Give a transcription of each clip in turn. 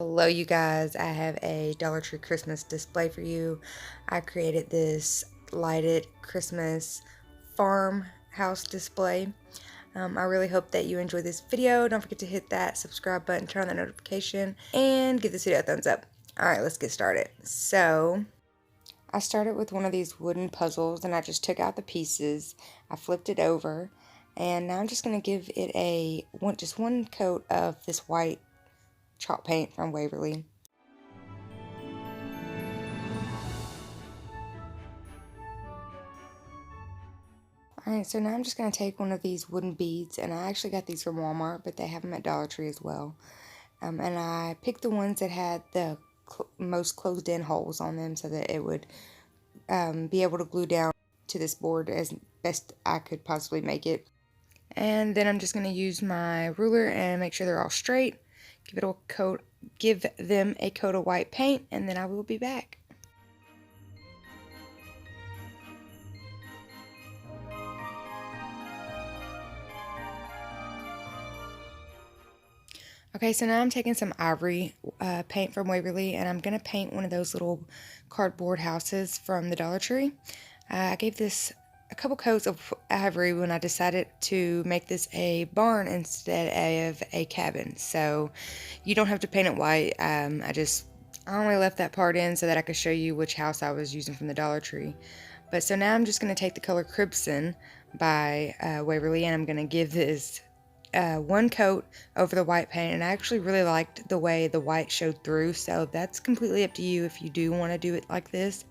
Hello you guys, I have a Dollar Tree Christmas display for you. I created this lighted Christmas farmhouse display. I really hope that you enjoy this video. Don't forget to hit that subscribe button, turn on the notification, and give this video a thumbs up. Alright, let's get started. So, I started with one of these wooden puzzles and I just took out the pieces. I flipped it over, and now I'm just going to give it just one coat of this white chalk paint from Waverly. Alright, so now I'm just going to take one of these wooden beads, and I actually got these from Walmart, but they have them at Dollar Tree as well. And I picked the ones that had the most closed in holes on them so that it would be able to glue down to this board as best I could possibly make it. And then I'm just going to use my ruler and make sure they're all straight. Give them a coat of white paint, and then I will be back. Okay, so now I'm taking some ivory paint from Waverly, and I'm going to paint one of those little cardboard houses from the Dollar Tree. I gave this a couple coats of ivory when I decided to make this a barn instead of a cabin. So you don't have to paint it white. I only left that part in so that I could show you which house I was using from the Dollar Tree. But so now I'm just going to take the color Crimson by Waverly, and I'm going to give this one coat over the white paint, and I actually really liked the way the white showed through, so that's completely up to you if you do want to do it like this.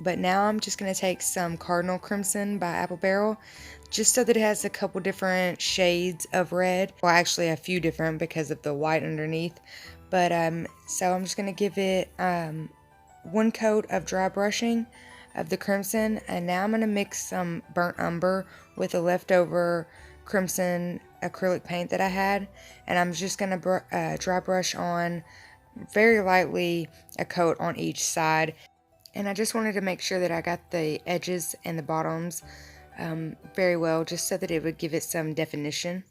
But now I'm just going to take some Cardinal Crimson by Apple Barrel, just so that it has a couple different shades of red. Well, actually a few different because of the white underneath. But so I'm just going to give it one coat of dry brushing of the crimson, and now I'm going to mix some burnt umber with the leftover crimson acrylic paint that I had, and I'm just going to dry brush on very lightly a coat on each side. And I just wanted to make sure that I got the edges and the bottoms very well, just so that it would give it some definition.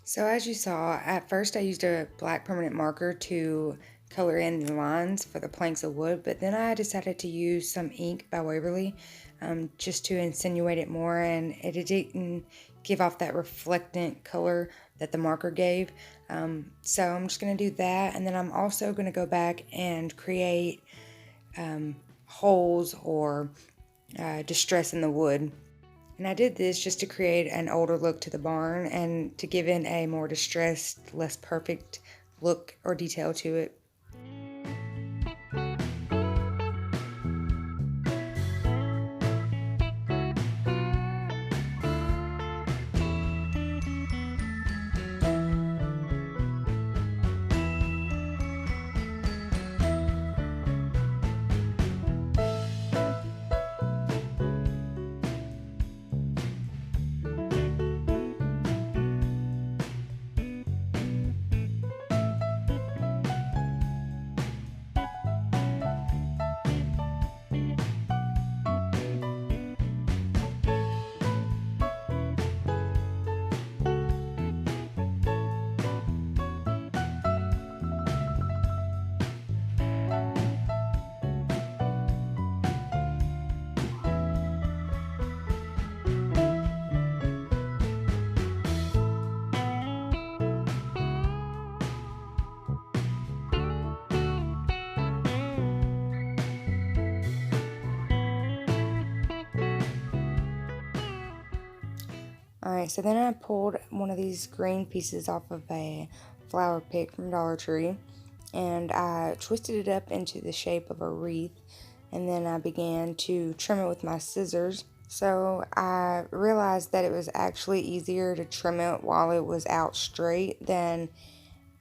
So as you saw, at first I used a black permanent marker to color in the lines for the planks of wood, but then I decided to use some ink by Waverly just to insinuate it more, and it didn't give off that reflectant color that the marker gave. So I'm just going to do that, and then I'm also going to go back and create holes or distress in the wood. And I did this just to create an older look to the barn and to give it a more distressed, less perfect look or detail to it. Alright, so then I pulled one of these green pieces off of a flower pick from Dollar Tree, and I twisted it up into the shape of a wreath, and then I began to trim it with my scissors. So I realized that it was actually easier to trim it while it was out straight than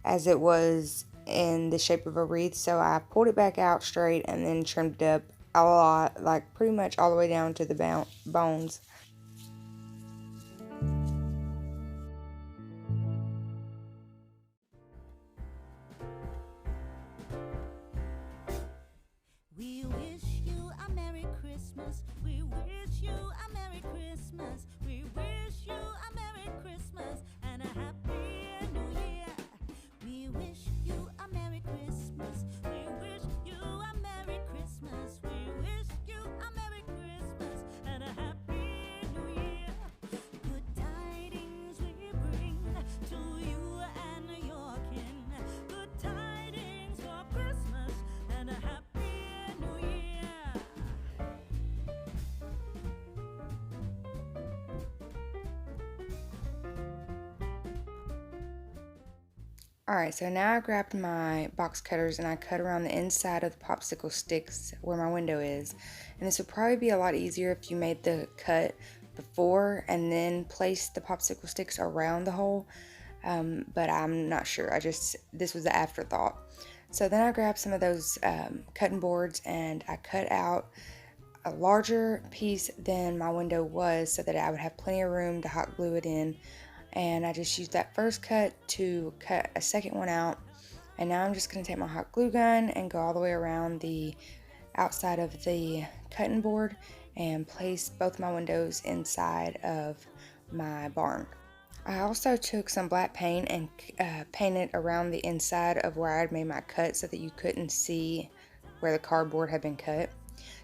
as it was in the shape of a wreath. So I pulled it back out straight and then trimmed it up a lot, like pretty much all the way down to the bones. We wish you a Merry Christmas. We wish you a Merry Christmas. We wish you a Merry Christmas and a Happy New Year. We wish you a Merry Christmas. We wish you a Merry Christmas. We wish you a Merry Christmas and a Happy New Year. Good tidings we bring to you and your kin. Good tidings for Christmas and a Happy New Year. Alright, so now I grabbed my box cutters and I cut around the inside of the popsicle sticks where my window is. And this would probably be a lot easier if you made the cut before and then placed the popsicle sticks around the hole. But I'm not sure. This was the afterthought. So then I grabbed some of those cutting boards and I cut out a larger piece than my window was so that I would have plenty of room to hot glue it in. And I just used that first cut to cut a second one out, and now I'm just going to take my hot glue gun and go all the way around the outside of the cutting board and place both my windows inside of my barn. I also took some black paint and painted around the inside of where I had made my cut so that you couldn't see where the cardboard had been cut.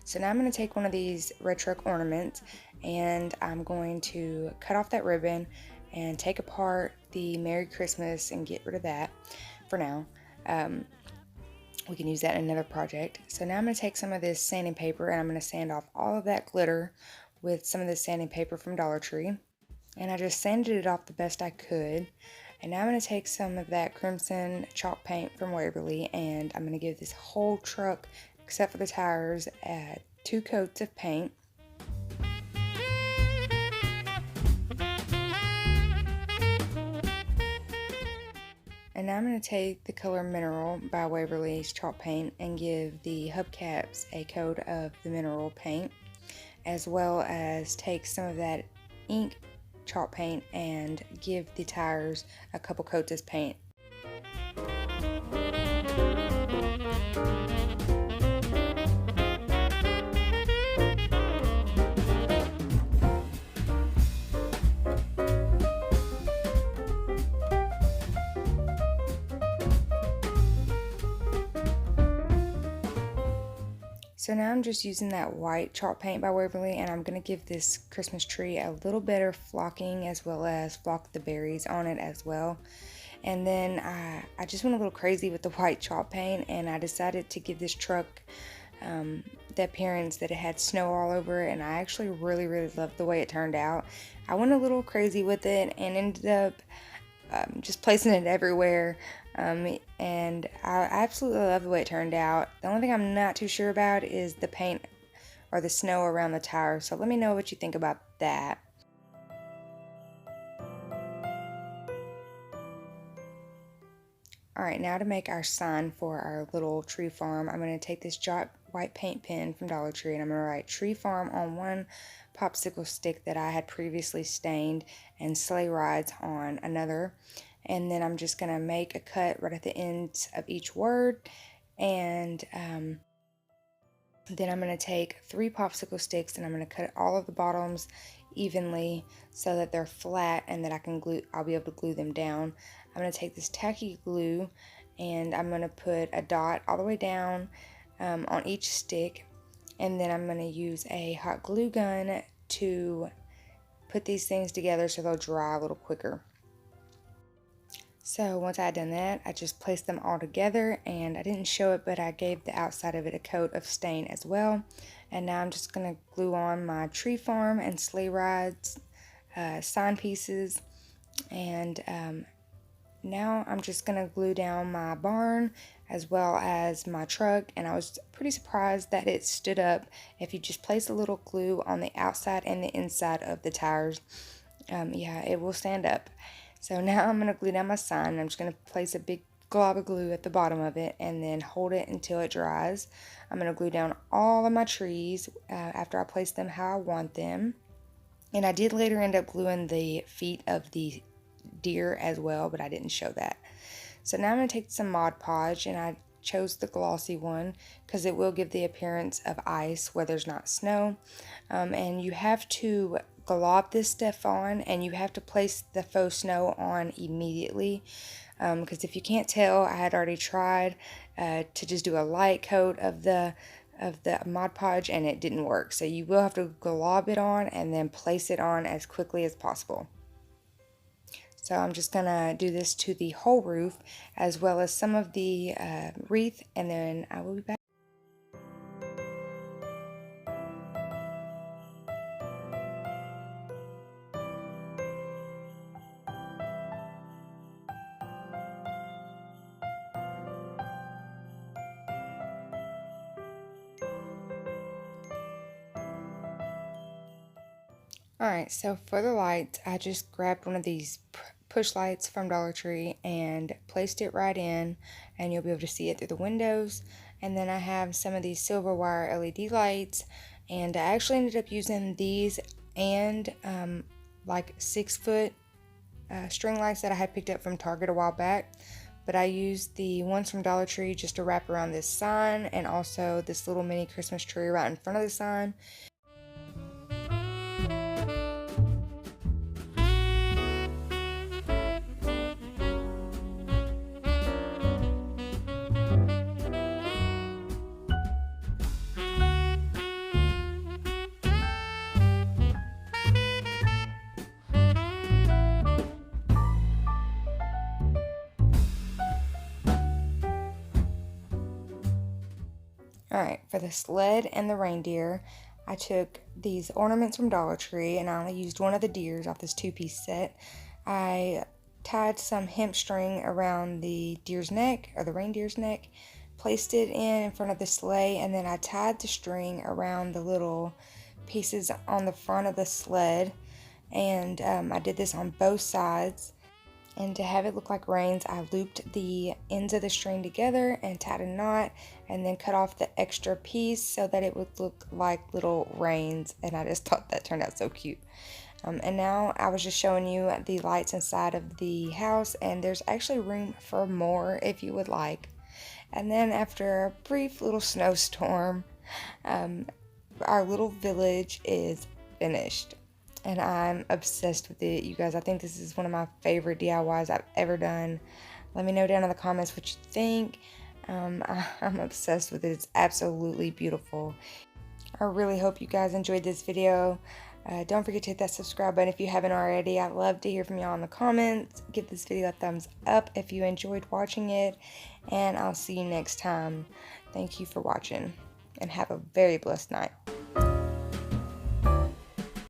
So now I'm going to take one of these red truck ornaments and I'm going to cut off that ribbon and take apart the Merry Christmas and get rid of that for now. We can use that in another project. So now I'm going to take some of this sanding paper and I'm going to sand off all of that glitter with some of this sanding paper from Dollar Tree. And I just sanded it off the best I could. And now I'm going to take some of that crimson chalk paint from Waverly and I'm going to give this whole truck, except for the tires, 2 coats of paint. And now I'm going to take the color Mineral by Waverly's chalk paint and give the hubcaps a coat of the mineral paint, as well as take some of that ink chalk paint and give the tires a couple coats of paint. So now I'm just using that white chalk paint by Waverly and I'm going to give this Christmas tree a little better flocking as well as flock the berries on it as well. And then I just went a little crazy with the white chalk paint and I decided to give this truck the appearance that it had snow all over it, and I actually really loved the way it turned out. I went a little crazy with it and ended up just placing it everywhere. And I absolutely love the way it turned out. The only thing I'm not too sure about is the paint or the snow around the tire. So let me know what you think about that. Alright, now to make our sign for our little tree farm, I'm going to take this white paint pen from Dollar Tree and I'm going to write Tree Farm on one popsicle stick that I had previously stained and sleigh rides on another. And then I'm just going to make a cut right at the end of each word. And then I'm going to take 3 popsicle sticks and I'm going to cut all of the bottoms evenly so that they're flat and that I'll be able to glue them down. I'm going to take this tacky glue and I'm going to put a dot all the way down on each stick. And then I'm going to use a hot glue gun to put these things together so they'll dry a little quicker. So once I had done that, I just placed them all together and I didn't show it, but I gave the outside of it a coat of stain as well. And now I'm just going to glue on my tree farm and sleigh rides sign pieces. And now I'm just going to glue down my barn as well as my truck, and I was pretty surprised that it stood up if you just place a little glue on the outside and the inside of the tires. Yeah, it will stand up. So now I'm going to glue down my sign. I'm just going to place a big glob of glue at the bottom of it and then hold it until it dries. I'm going to glue down all of my trees after I place them how I want them. And I did later end up gluing the feet of the deer as well, but I didn't show that. So now I'm going to take some Mod Podge, and I chose the glossy one because it will give the appearance of ice where there's not snow. And you have to glob this stuff on, and you have to place the faux snow on immediately. Because if you can't tell, I had already tried to just do a light coat of the Mod Podge, and it didn't work. So you will have to glob it on and then place it on as quickly as possible. So I'm just going to do this to the whole roof as well as some of the wreath, and then I will be back. Alright, so for the lights, I just grabbed one of these push lights from Dollar Tree and placed it right in, and you'll be able to see it through the windows. And then I have some of these silver wire LED lights, and I actually ended up using these and like 6-foot string lights that I had picked up from Target a while back. But I used the ones from Dollar Tree just to wrap around this sign, and also this little mini Christmas tree right in front of the sign. Alright, for the sled and the reindeer, I took these ornaments from Dollar Tree, and I only used one of the deers off this 2-piece set. I tied some hemp string around the deer's neck, or the reindeer's neck, placed it in front of the sleigh, and then I tied the string around the little pieces on the front of the sled. And I did this on both sides. And to have it look like reins, I looped the ends of the string together and tied a knot, and then cut off the extra piece so that it would look like little reins, and I just thought that turned out so cute. And now I was just showing you the lights inside of the house, and there's actually room for more if you would like. And then after a brief little snowstorm, our little village is finished. And I'm obsessed with it, you guys. I think this is one of my favorite DIYs I've ever done. Let me know down in the comments what you think. I'm obsessed with it. It's absolutely beautiful. I really hope you guys enjoyed this video. Don't forget to hit that subscribe button if you haven't already. I'd love to hear from y'all in the comments. Give this video a thumbs up if you enjoyed watching it. And I'll see you next time. Thank you for watching, and have a very blessed night.